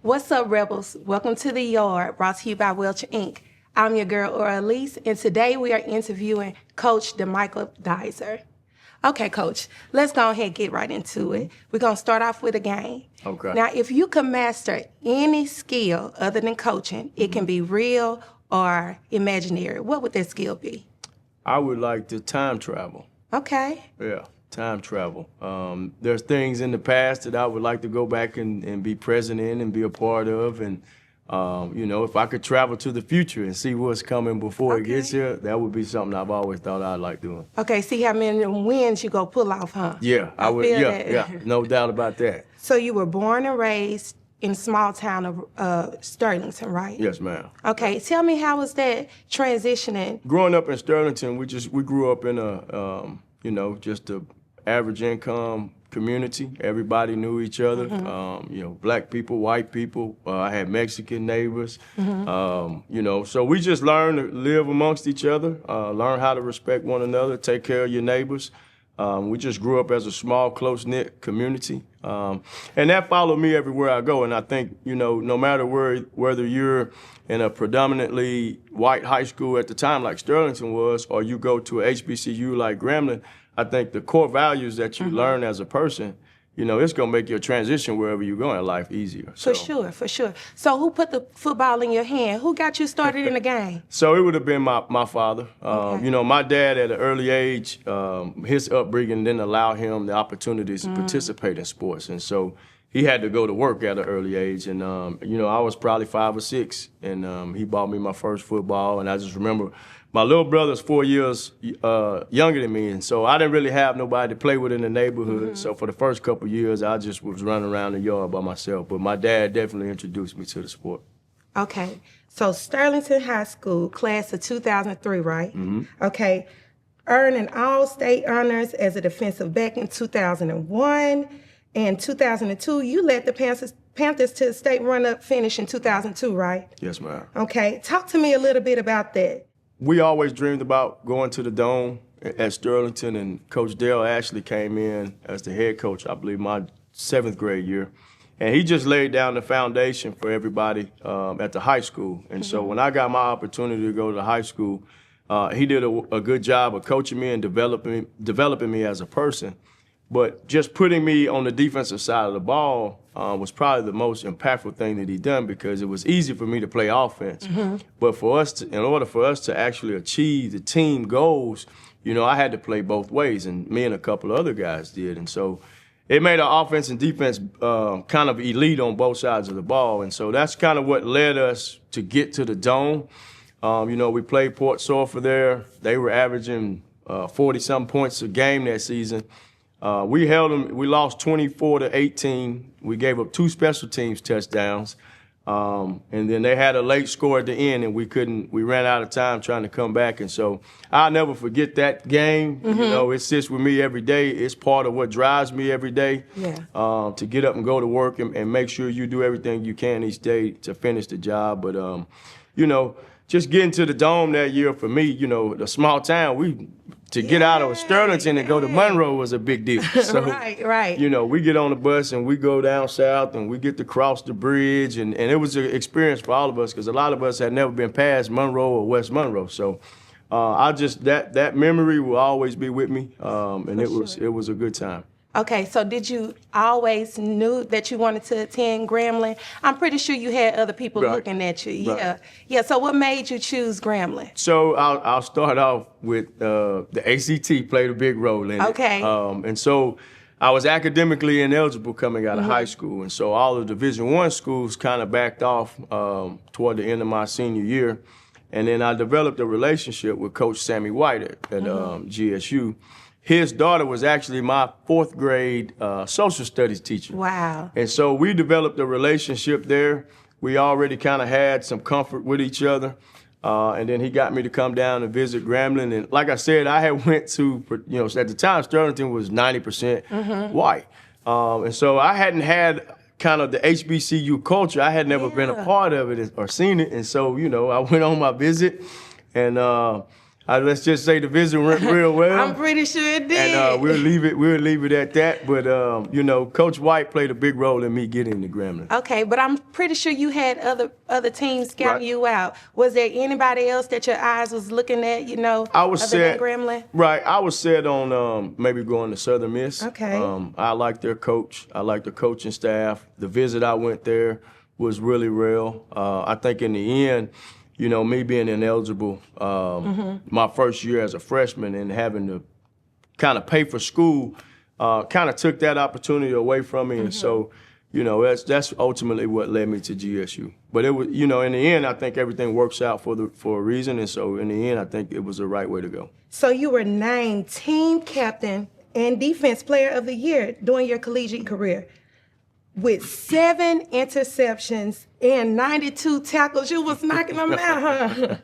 What's up, Rebels? Welcome to The Yard, brought to you by WELCHinc. I'm your girl, Ora Alise, and today we are interviewing Coach DeMichael Dizer. Okay, Coach, let's go ahead and get right into it. We're going to start off with a game. Okay. Now, if you can master any skill other than coaching, it can be real or imaginary. What would that skill be? I would like to time travel. Okay. Yeah, time travel. There's things in the past that I would like to go back and be present in and be a part of. And, if I could travel to the future and see what's coming before it gets here, that would be something I've always thought I'd like doing. Okay, see how many wins you go pull off, huh? Yeah, I would. feel Yeah, that. yeah, no doubt about that. So you were born and raised in a small town of Sterlington, right? Yes, ma'am. Okay, tell me, how was that transitioning? Growing up in Sterlington, we grew up in a just a average income community. Everybody knew each other. Black people, white people. I had Mexican neighbors. So we just learned to live amongst each other, learn how to respect one another, take care of your neighbors. We just grew up as a small, close-knit community. And that followed me everywhere I go. And I think, no matter whether you're in a predominantly white high school at the time like Sterlington was, or you go to a HBCU like Grambling, I think the core values that you learn as a person, it's going to make your transition wherever you go in life easier. For sure. So who put the football in your hand? Who got you started in the game? So it would have been my father. Okay. My dad at an early age, his upbringing didn't allow him the opportunities to participate in sports. And so he had to go to work at an early age. And, I was probably 5 or 6, and he bought me my first football. And I just remember my little brother's 4 years younger than me, and so I didn't really have nobody to play with in the neighborhood. So for the first couple of years, I just was running around the yard by myself. But my dad definitely introduced me to the sport. Okay, so Sterlington High School, class of 2003, right? Okay, earning all-state honors as a defensive back in 2001. In 2002, you led the Panthers to the state run-up finish in 2002, right? Yes, ma'am. Okay, talk to me a little bit about that. We always dreamed about going to the Dome at Sterlington, and Coach Dale Ashley came in as the head coach, I believe, my 7th grade year. And he just laid down the foundation for everybody at the high school. And so when I got my opportunity to go to the high school, he did a good job of coaching me and developing me as a person. But just putting me on the defensive side of the ball was probably the most impactful thing that he done, because it was easy for me to play offense. But in order for us to actually achieve the team goals, I had to play both ways, and me and a couple of other guys did. And so it made our offense and defense kind of elite on both sides of the ball. And so that's kind of what led us to get to the Dome. We played Port Sulphur there. They were averaging 40-something points a game that season. We held them. We lost 24-18. We gave up 2 special teams touchdowns, and then they had a late score at the end, and we ran out of time trying to come back. And so I'll never forget that game. It sits with me every day. It's part of what drives me every day. Yeah. To get up and go to work and make sure you do everything you can each day to finish the job. But just getting to the Dome that year for me, the small town, to get out of Sterlington and go to Monroe was a big deal. So, right. We get on the bus and we go down south and we get to cross the bridge. And it was an experience for all of us, because a lot of us had never been past Monroe or West Monroe. So that memory will always be with me. And it was a good time. Okay, so did you always knew that you wanted to attend Grambling? I'm pretty sure you had other people looking at you. Yeah. Right. Yeah, so what made you choose Grambling? So I'll start off with the ACT played a big role in it. Okay. And so I was academically ineligible coming out of high school. And so all the Division I schools kind of backed off toward the end of my senior year. And then I developed a relationship with Coach Sammy White at GSU. His daughter was actually my 4th grade social studies teacher. Wow. And so we developed a relationship there. We already kind of had some comfort with each other. And then he got me to come down and visit Grambling. And like I said, I had went to, at the time, Sterlington was 90% white. And so I hadn't had kind of the HBCU culture. I had never been a part of it or seen it. And so, I went on my visit, and Let's just say the visit went real well. I'm pretty sure it did. And we'll leave it at that. But you know, Coach White played a big role in me getting to Grambling. Okay, but I'm pretty sure you had other teams scouting you out. Was there anybody else that your eyes was looking at? You know, other than Grambling? Right, I was set on maybe going to Southern Miss. Okay. I like their coach. I like the coaching staff. The visit I went there was really real. I think in the end, you know, me being ineligible my first year as a freshman and having to kind of pay for school kind of took that opportunity away from me. And so, you know, that's ultimately what led me to GSU. But it was, you know, in the end, I think everything works out for a reason. And so in the end, I think it was the right way to go. So you were named team captain and defense player of the year during your collegiate career. With 7 interceptions and 92 tackles, you was knocking them out, huh?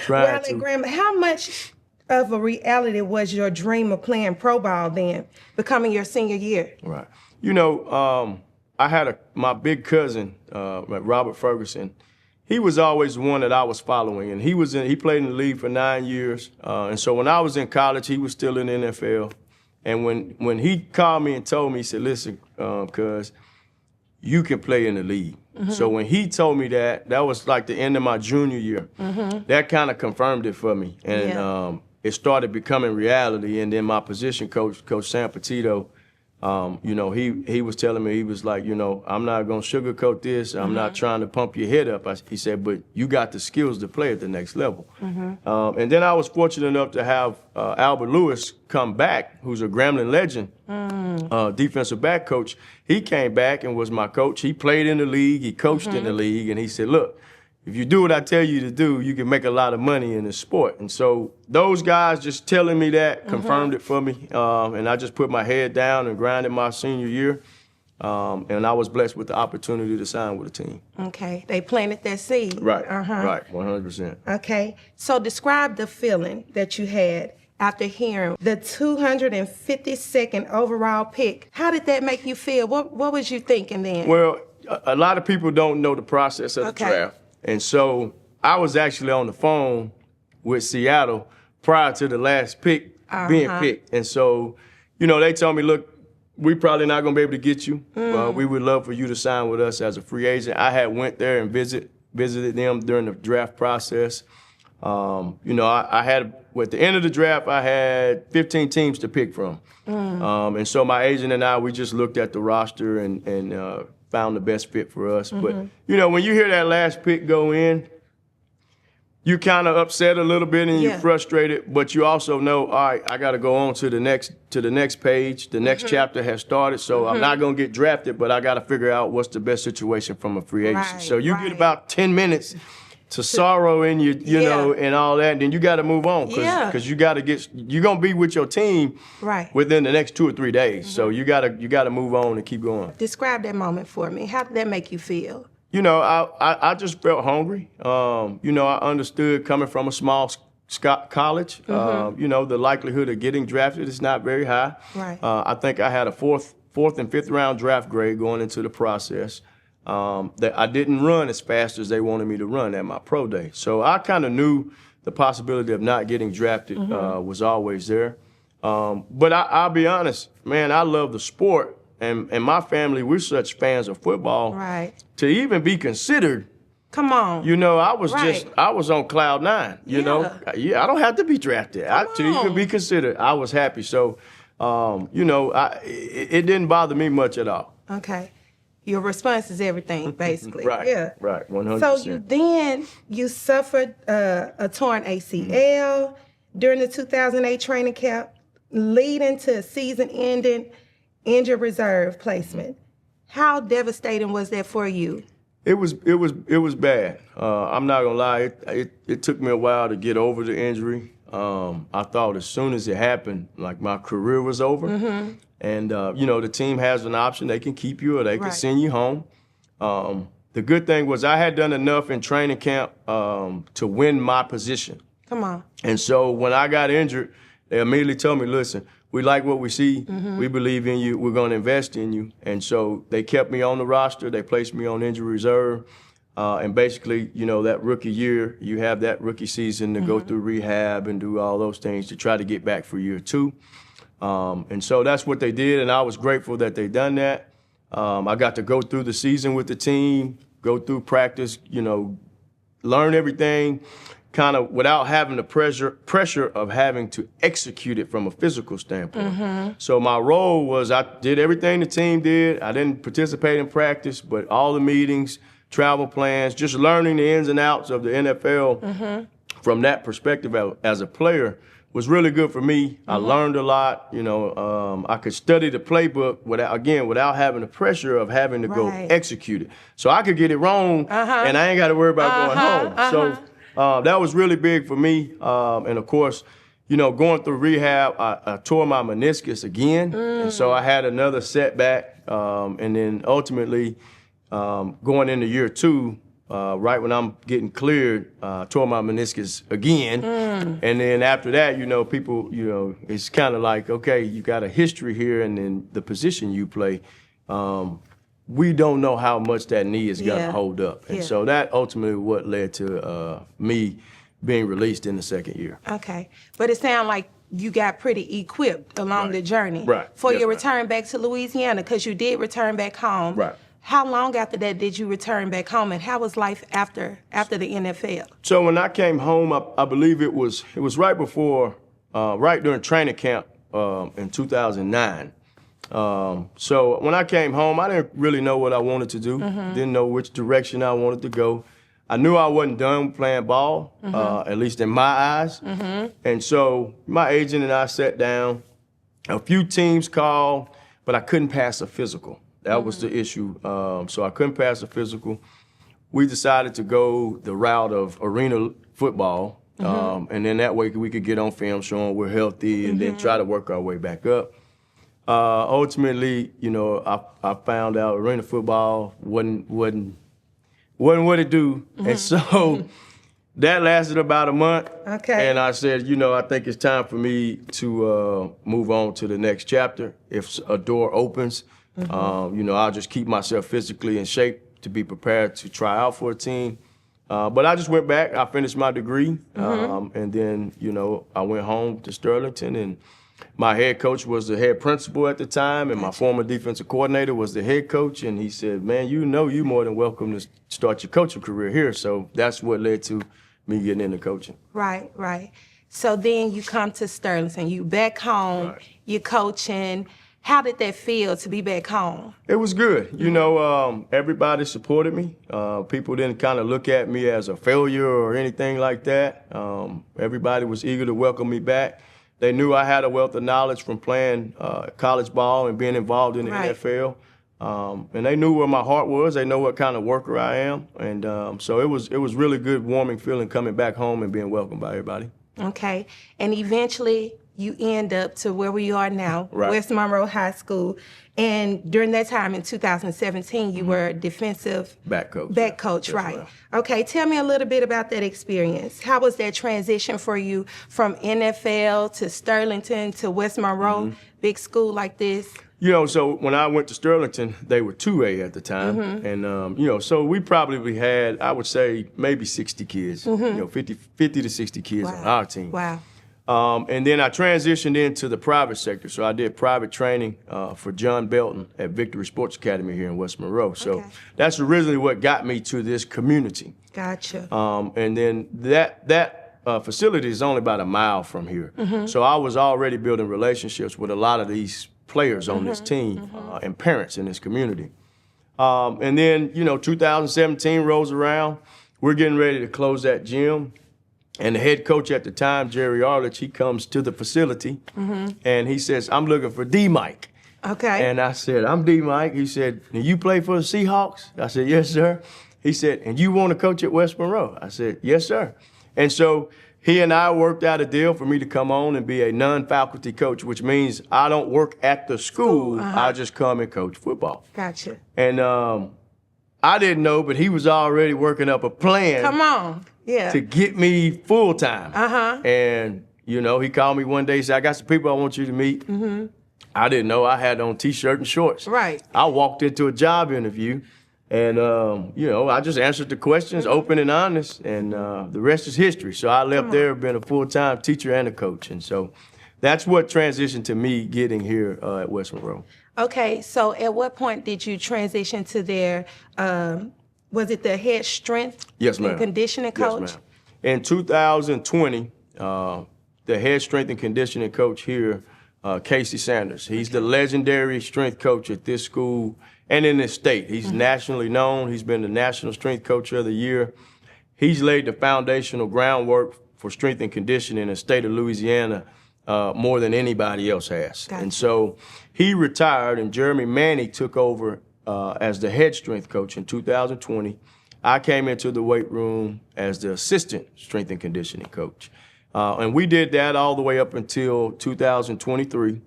Trying to. Grambling, how much of a reality was your dream of playing pro ball then, becoming your senior year? Right. You know, I had my big cousin, Robert Ferguson. He was always the one that I was following, and he played in the league for 9 years. And so when I was in college, he was still in the NFL. And when he called me and told me, he said, "Listen, cuz, you can play in the league." So when he told me that was like the end of my junior year. That kind of confirmed it for me. And it started becoming reality. And then my position coach, Coach Sam Petito, you know, he was telling me, he was like, you know, I'm not going to sugarcoat this. I'm not trying to pump your head up. He said, but you got the skills to play at the next level. And then I was fortunate enough to have Albert Lewis come back, who's a Grambling legend, defensive back coach. He came back and was my coach. He played in the league. He coached in the league. And he said, look, if you do what I tell you to do, you can make a lot of money in this sport. And so those guys just telling me that confirmed it for me. And I just put my head down and grinded my senior year. And I was blessed with the opportunity to sign with a team. Okay. They planted that seed. Right. Right. 100%. Okay. So describe the feeling that you had after hearing the 252nd overall pick. How did that make you feel? What was you thinking then? Well, a lot of people don't know the process of the draft. And so I was actually on the phone with Seattle prior to the last pick being picked. And so, you know, they told me, look, we probably not going to be able to get you. We would love for you to sign with us as a free agent. I had went there and visited them during the draft process. You know, I had, at the end of the draft, I had 15 teams to pick from. And so my agent and I, we just looked at the roster and found the best fit for us. But, you know, when you hear that last pick go in, you kind of upset a little bit and you're frustrated, but you also know, all right, I got to go on to the next page. The next chapter has started, so I'm not going to get drafted, but I got to figure out what's the best situation from a free agency. So you get about 10 minutes to sorrow in you know, and all that, and then you got to move on because you got to you're going to be with your team within the next 2 or 3 days. So you got to move on and keep going. Describe that moment for me. How did that make you feel? You know, I just felt hungry. You know, I understood coming from a small college, you know, the likelihood of getting drafted is not very high. I think I had a fourth and fifth round draft grade going into the process. That I didn't run as fast as they wanted me to run at my pro day. So I kind of knew the possibility of not getting drafted was always there. But I'll be honest, man, I love the sport. And my family, we're such fans of football. To even be considered, come on. You know, I was on cloud 9, you know. I don't have to be drafted. To even be considered, I was happy. So, you know, it didn't bother me much at all. Okay. Your response is everything, basically. Right, 100%. So you suffered a torn ACL during the 2008 training camp, leading to a season-ending injured reserve placement. How devastating was that for you? It was bad. I'm not gonna lie. It took me a while to get over the injury. I thought as soon as it happened, like my career was over. And you know, the team has an option. They can keep you or they can send you home. The good thing was I had done enough in training camp to win my position. Come on. And so when I got injured, they immediately told me, listen, we like what we see. We believe in you. We're going to invest in you. And so they kept me on the roster. They placed me on injury reserve. And basically, you know, that rookie year, you have that rookie season to go through rehab and do all those things to try to get back for year 2. And so that's what they did, and I was grateful that they done that. I got to go through the season with the team, go through practice, you know, learn everything kind of without having the pressure of having to execute it from a physical standpoint. So my role was I did everything the team did. I didn't participate in practice, but all the meetings, travel plans, just learning the ins and outs of the NFL from that perspective as a player was really good for me. I learned a lot. You know, I could study the playbook without having the pressure of having to go execute it. So I could get it wrong, and I ain't got to worry about going home. So that was really big for me. And of course, you know, going through rehab, I tore my meniscus again, and so I had another setback. And then ultimately, going into year 2. Right when I'm getting cleared, tore my meniscus again. And then after that, you know, people, you know, it's kind of like, okay, you got a history here, and then the position you play, we don't know how much that knee is going to hold up. And so that ultimately what led to me being released in the second year. Okay. But it sounds like you got pretty equipped along the journey. For your return back to Louisiana, because you did return back home. How long after that did you return back home, and how was life after the NFL? So when I came home, I believe it was right before, right during training camp in 2009. So when I came home, I didn't really know what I wanted to do. Didn't know which direction I wanted to go. I knew I wasn't done playing ball, at least in my eyes. And so my agent and I sat down. A few teams called, but I couldn't pass a physical. That was the issue. So I couldn't pass a physical. We decided to go the route of arena football, and then that way we could get on film showing we're healthy, and then try to work our way back up. Ultimately, you know, I found out arena football wasn't what it do, and so that lasted about a month. And I said, you know, I think it's time for me to move on to the next chapter. If a door opens. You know, I'll just keep myself physically in shape to be prepared to try out for a team. But I just went back. I finished my degree, and then, you know, I went home to Sterlington, and my head coach was the head principal at the time, and my former defensive coordinator was the head coach, and he said, man, you know you're more than welcome to start your coaching career here. So that's what led to me getting into coaching. Right. So then you come to Sterlington, you back home, you're coaching. How did that feel to be back home? It was good. You know, everybody supported me. People didn't kind of look at me as a failure or anything like that. Everybody was eager to welcome me back. They knew I had a wealth of knowledge from playing college ball and being involved in the NFL. And they knew where my heart was. They know what kind of worker I am. And so it was really good, warming feeling coming back home and being welcomed by everybody. Okay. And eventually you end up to where we are now, West Monroe High School. And during that time in 2017, you were defensive back coach, right? Okay, tell me a little bit about that experience. How was that transition for you from NFL to Sterlington to West Monroe, big school like this? You know, so when I went to Sterlington, they were 2A at the time. And, you know, so we probably had, I would say, maybe 60 kids, you know, 50 to 60 kids on our team. And then I transitioned into the private sector. So I did private training for John Belton at Victory Sports Academy here in West Monroe. So that's originally what got me to this community. Gotcha. And then that facility is only about a mile from here. So I was already building relationships with a lot of these players on this team and parents in this community. And then, you know, 2017 rolls around. We're getting ready to close that gym. And the head coach at the time, Jerry Arledge, he comes to the facility and he says, I'm looking for DeMichael. Okay. And I said, I'm DeMichael. He said, and you play for the Seahawks? I said, yes, sir. He said, and you want to coach at West Monroe? I said, yes, sir. And so he and I worked out a deal for me to come on and be a non-faculty coach, which means I don't work at the school. I just come and coach football. Gotcha. And I didn't know, but he was already working up a plan. Come on. Yeah. To get me full time. And, you know, he called me one day, he said, I got some people I want you to meet. I didn't know I had on T-shirt and shorts. Right. I walked into a job interview And, I just answered the questions, open and honest, and the rest is history. So I left there being a full-time teacher and a coach. And so that's what transitioned to me getting here at West Monroe. Okay, so at what point did you transition to their, was it the head strength and conditioning coach? Yes, ma'am. In 2020, the head strength and conditioning coach here, Casey Sanders. He's the legendary strength coach at this school and in this state. He's nationally known. He's been the National Strength Coach of the Year. He's laid the foundational groundwork for strength and conditioning in the state of Louisiana more than anybody else has. Gotcha. And so he retired, and Jeremy Manny took over as the head strength coach in 2020. I came into the weight room as the assistant strength and conditioning coach. And we did that all the way up until 2023.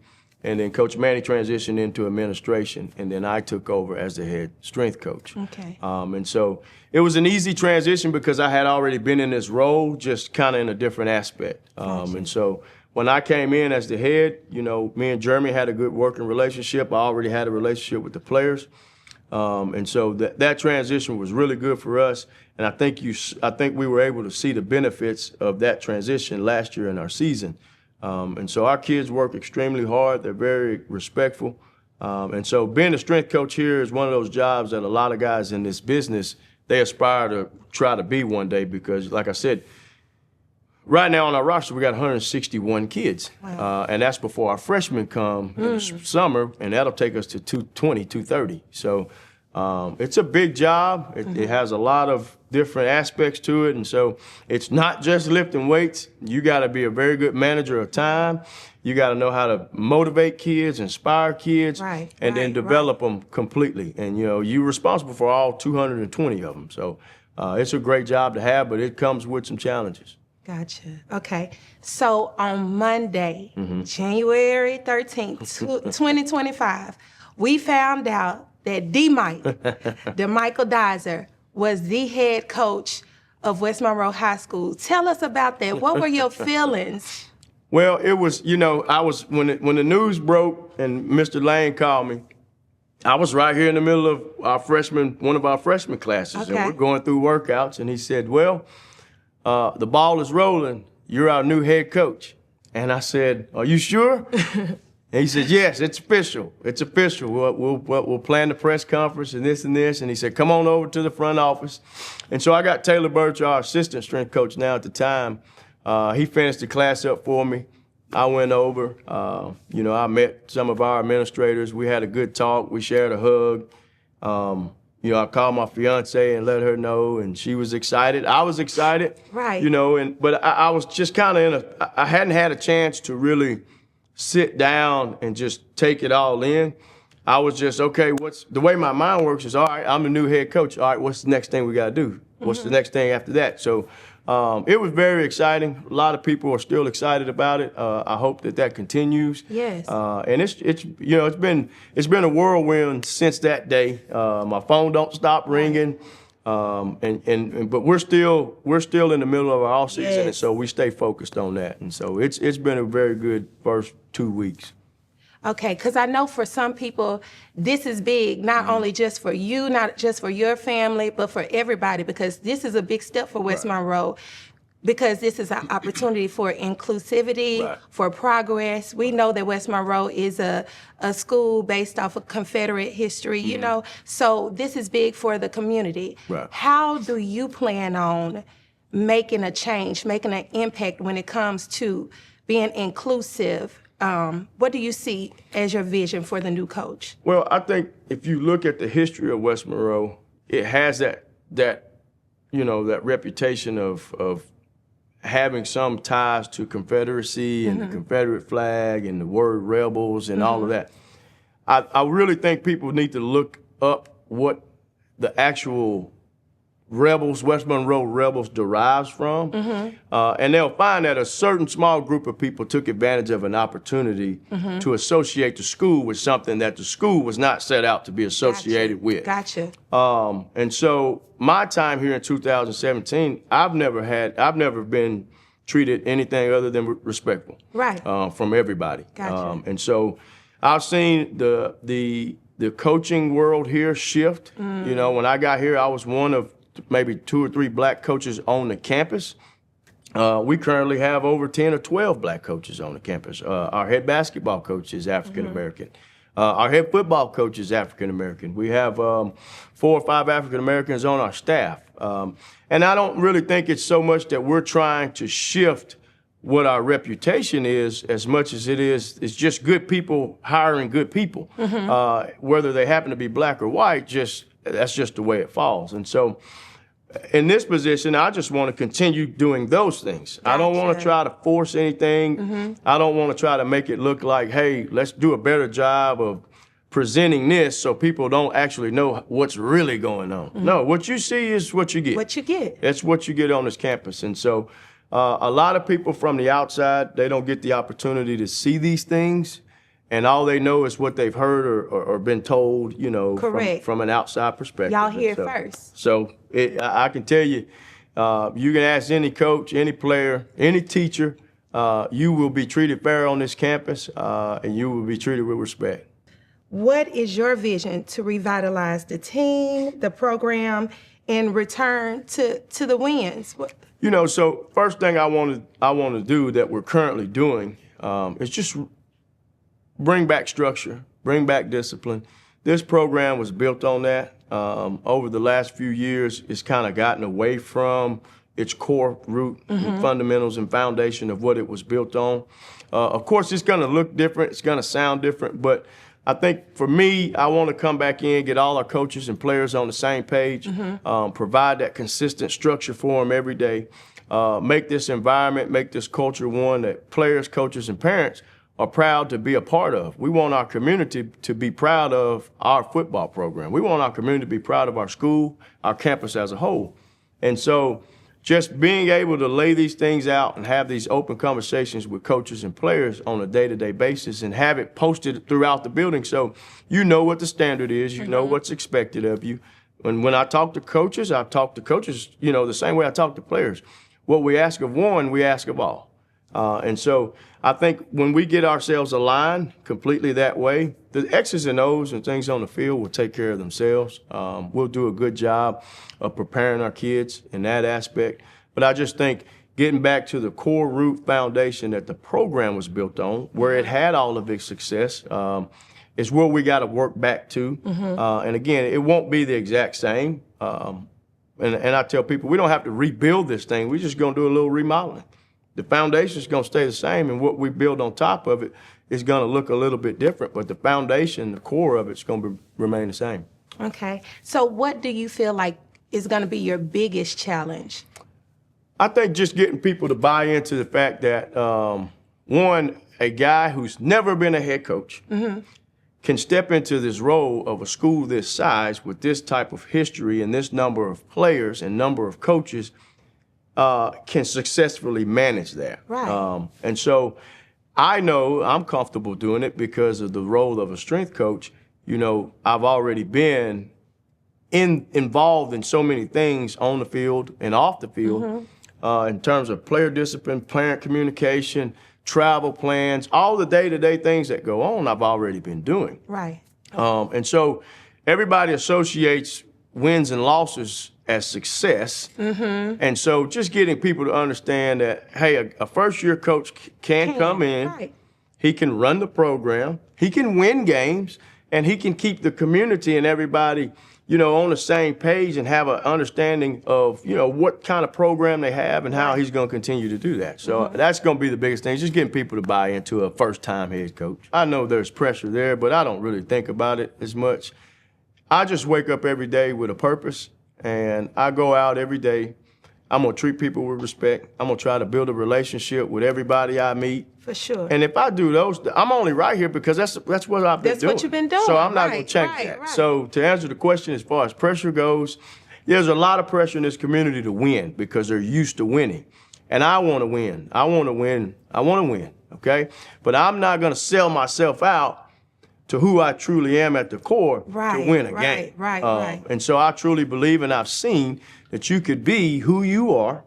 And then Coach Manny transitioned into administration, and then I took over as the head strength coach. Okay. And so it was an easy transition because I had already been in this role, just kind of in a different aspect. Gotcha. And so when I came in as the head, me and Jeremy had a good working relationship. I already had a relationship with the players. And so that transition was really good for us. And I think we were able to see the benefits of that transition last year in our season. And so our kids work extremely hard. They're very respectful. And so being a strength coach here is one of those jobs that a lot of guys in this business, they aspire to try to be one day because, like I said, right now on our roster, we got 161 kids. Wow. And that's before our freshmen come in the summer, and that'll take us to 220, 230. So it's a big job. It has a lot of different aspects to it. And so it's not just lifting weights. You got to be a very good manager of time. You got to know how to motivate kids, inspire kids, and then develop them completely. And, you're responsible for all 220 of them. So it's a great job to have, but it comes with some challenges. Gotcha. Okay. So on Monday, January 13th, 2025, we found out that DeMichael Dizer, was the head coach of West Monroe High School. Tell us about that. What were your feelings? Well, it was, I was, when the news broke and Mr. Lane called me, I was right here in the middle of one of our freshman classes, and we're going through workouts, and he said, well, the ball is rolling. You're our new head coach. And I said, are you sure? And he said, yes, it's official. It's official. We'll plan the press conference and this and this. And he said, come on over to the front office. And so I got Taylor Birch, our assistant strength coach now at the time. He finished the class up for me. I went over. I met some of our administrators. We had a good talk. We shared a hug. I called my fiance and let her know, and she was excited. I was excited. Right. But I was just kind of I hadn't had a chance to really sit down and just take it all in. I was just, okay, the way my mind works is, all right, I'm the new head coach. All right, what's the next thing we got to do? What's the next thing after that? So it was very exciting. A lot of people are still excited about it. I hope that continues. Yes. And it's been a whirlwind since that day. My phone don't stop ringing. But we're still in the middle of our off season, and so we stay focused on that. And so it's been a very good first 2 weeks. Okay, because I know for some people, this is big, not only just for you, not just for your family, but for everybody, because this is a big step for West Monroe, because this is an opportunity for inclusivity, for progress. We know that West Monroe is a school based off of Confederate history, so this is big for the community. Right. How do you plan on making a change, making an impact when it comes to being inclusive? What do you see as your vision for the new coach? Well, I think if you look at the history of West Monroe, it has that reputation of having some ties to Confederacy and the Confederate flag and the word rebels and all of that. I really think people need to look up what the actual West Monroe rebels derives from. And they'll find that a certain small group of people took advantage of an opportunity to associate the school with something that the school was not set out to be associated with. Gotcha. And so my time here in 2017, I've never been treated anything other than respectful. Right. From everybody. Gotcha. And so I've seen the the coaching world here shift. You know, when I got here, I was one of maybe 2 or 3 black coaches on the campus. We currently have over 10 or 12 black coaches on the campus. Our head basketball coach is African American. Our head football coach is African American. We have 4 or 5 African Americans on our staff. And I don't really think it's so much that we're trying to shift what our reputation is as much as it's just good people hiring good people. Whether they happen to be black or white, that's just the way it falls. And so in this position, I just want to continue doing those things. Gotcha. I don't want to try to force anything. I don't want to try to make it look like, hey, let's do a better job of presenting this so people don't actually know what's really going on. No, what you see is what you get. What you get. That's what you get on this campus. And so a lot of people from the outside, they don't get the opportunity to see these things. And all they know is what they've heard or been told, you know, from an outside perspective. Y'all hear first. So I can tell you, you can ask any coach, any player, any teacher, you will be treated fair on this campus, and you will be treated with respect. What is your vision to revitalize the team, the program, and return to the wins? You know, so first thing I want to do that we're currently doing is just bring back structure, bring back discipline. This program was built on that. Over the last few years, it's kind of gotten away from its core root and fundamentals and foundation of what it was built on. Of course, it's going to look different. It's going to sound different. But I think for me, I want to come back in, get all our coaches and players on the same page, provide that consistent structure for them every day, make this environment, make this culture one that players, coaches, and parents are proud to be a part of. We want our community to be proud of our football program. We want our community to be proud of our school, our campus as a whole. And so just being able to lay these things out and have these open conversations with coaches and players on a day-to-day basis and have it posted throughout the building so you know what the standard is, you know what's expected of you. And when I talk to coaches, you know, the same way I talk to players. What we ask of one, we ask of all. And so I think when we get ourselves aligned completely that way, the X's and O's and things on the field will take care of themselves. We'll do a good job of preparing our kids in that aspect. But I just think getting back to the core root foundation that the program was built on, where it had all of its success, is where we got to work back to. And again, it won't be the exact same. And I tell people, we don't have to rebuild this thing. We're just going to do a little remodeling. The foundation is going to stay the same, and what we build on top of it is going to look a little bit different, but the foundation, the core of it is going to remain the same. Okay. So what do you feel like is going to be your biggest challenge? I think just getting people to buy into the fact that, one, a guy who's never been a head coach can step into this role of a school this size with this type of history and this number of players and number of coaches can successfully manage that. Right. And so I know I'm comfortable doing it because of the role of a strength coach. You know, I've already been involved in so many things on the field and off the field in terms of player discipline, parent communication, travel plans, all the day-to-day things that go on, I've already been doing. Right. And so everybody associates wins and losses as success. And so just getting people to understand that, hey, a first-year coach can come in, right. He can run the program, he can win games, and he can keep the community and everybody, you know, on the same page and have an understanding of, you know, what kind of program they have and how he's going to continue to do that. So that's going to be the biggest thing, just getting people to buy into a first-time head coach. I know there's pressure there, but I don't really think about it as much. I just wake up every day with a purpose. And I go out every day. I'm going to treat people with respect. I'm going to try to build a relationship with everybody I meet. For sure. And if I do those, I'm only right here because that's what I've been doing. That's what you've been doing. So I'm not going to change that. Right. So to answer the question as far as pressure goes, there's a lot of pressure in this community to win because they're used to winning. And I want to win. I want to win, okay? But I'm not going to sell myself out to who I truly am at the core to win a game. Right. And so I truly believe, and I've seen, that you could be who you are,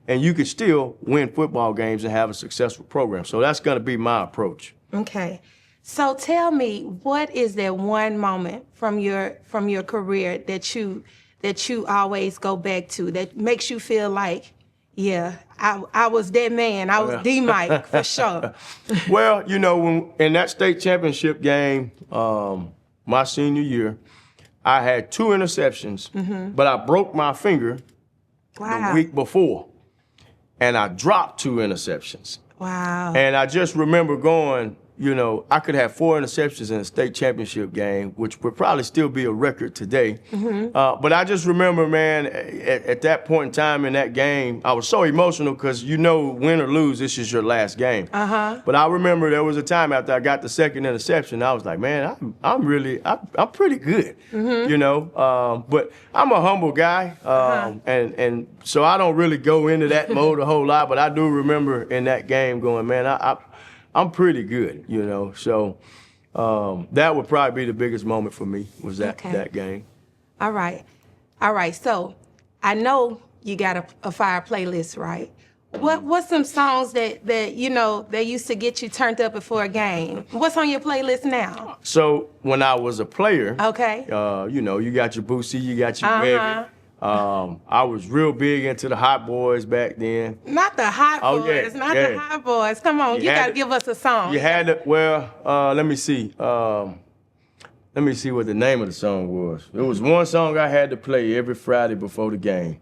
and you could still win football games and have a successful program. So that's going to be my approach. Okay. So tell me, what is that one moment from your career that you always go back to that makes you feel like, yeah, I was that man. I was D-Mike for sure. Well, you know, when in that state championship game, my senior year, I had 2 interceptions, but I broke my finger the week before, and I dropped 2 interceptions. Wow. And I just remember going, you know, I could have 4 interceptions in a state championship game, which would probably still be a record today. But I just remember, man, at that point in time in that game, I was so emotional because, you know, win or lose, this is your last game. But I remember there was a time after I got the 2nd interception, I was like, man, I'm pretty good, you know. But I'm a humble guy, and so I don't really go into that mode a whole lot. But I do remember in that game going, man, I'm pretty good, you know. So that would probably be the biggest moment for me, was that game. All right. So I know you got a fire playlist, right? What's some songs that you know that used to get you turned up before a game? What's on your playlist now? So when I was a player, you know, you got your Boosie, you got your Webby. I was real big into the Hot Boys back then. Not the Hot Boys, the Hot Boys. Come on, you got to give us a song. You had to, let me see. Let me see what the name of the song was. There was one song I had to play every Friday before the game.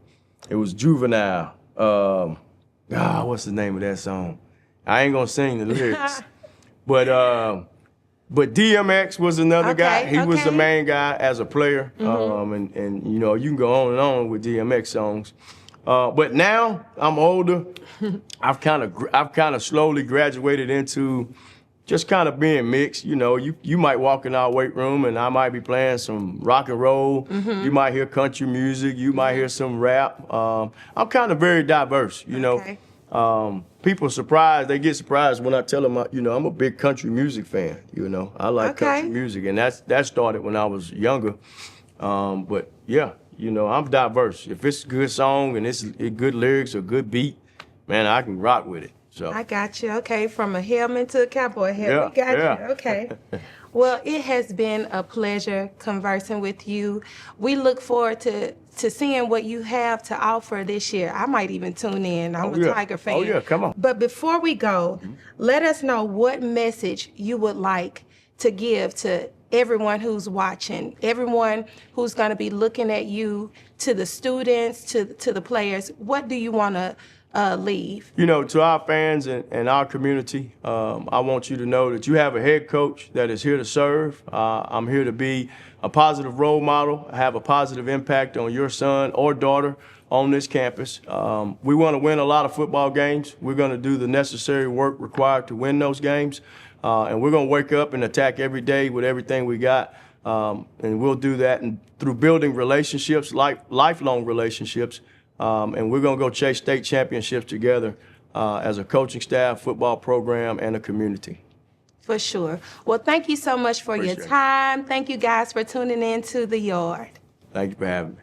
It was Juvenile. What's the name of that song? I ain't gonna sing the lyrics. But DMX was another guy. He was the main guy as a player. And you know, you can go on and on with DMX songs. But now I'm older. I've kind of slowly graduated into just kind of being mixed. You know, you might walk in our weight room and I might be playing some rock and roll. You might hear country music. You might hear some rap. I'm kind of very diverse, you know. People they get surprised when I tell them, you know, I'm a big country music fan, you know. I like country music, and that started when I was younger. But yeah, you know, I'm diverse. If it's a good song and it's good lyrics or good beat, man, I can rock with it. So I got you. Okay, from a helmet to a cowboy hat. We got you. Okay. Well, it has been a pleasure conversing with you. We look forward to seeing what you have to offer this year. I might even tune in. I'm a Tiger fan. Oh, yeah, come on. But before we go, let us know what message you would like to give to everyone who's watching, everyone who's going to be looking at you, to the students, to the players. What do you want to leave? You know, to our fans and our community, I want you to know that you have a head coach that is here to serve. I'm here to be a positive role model, have a positive impact on your son or daughter on this campus. We want to win a lot of football games. We're going to do the necessary work required to win those games. And we're going to wake up and attack every day with everything we got. And we'll do that through building relationships, lifelong relationships. And we're going to go chase state championships together as a coaching staff, football program, and a community. For sure. Well, thank you so much for your time. Thank you guys for tuning in to The Yard. Thank you for having me.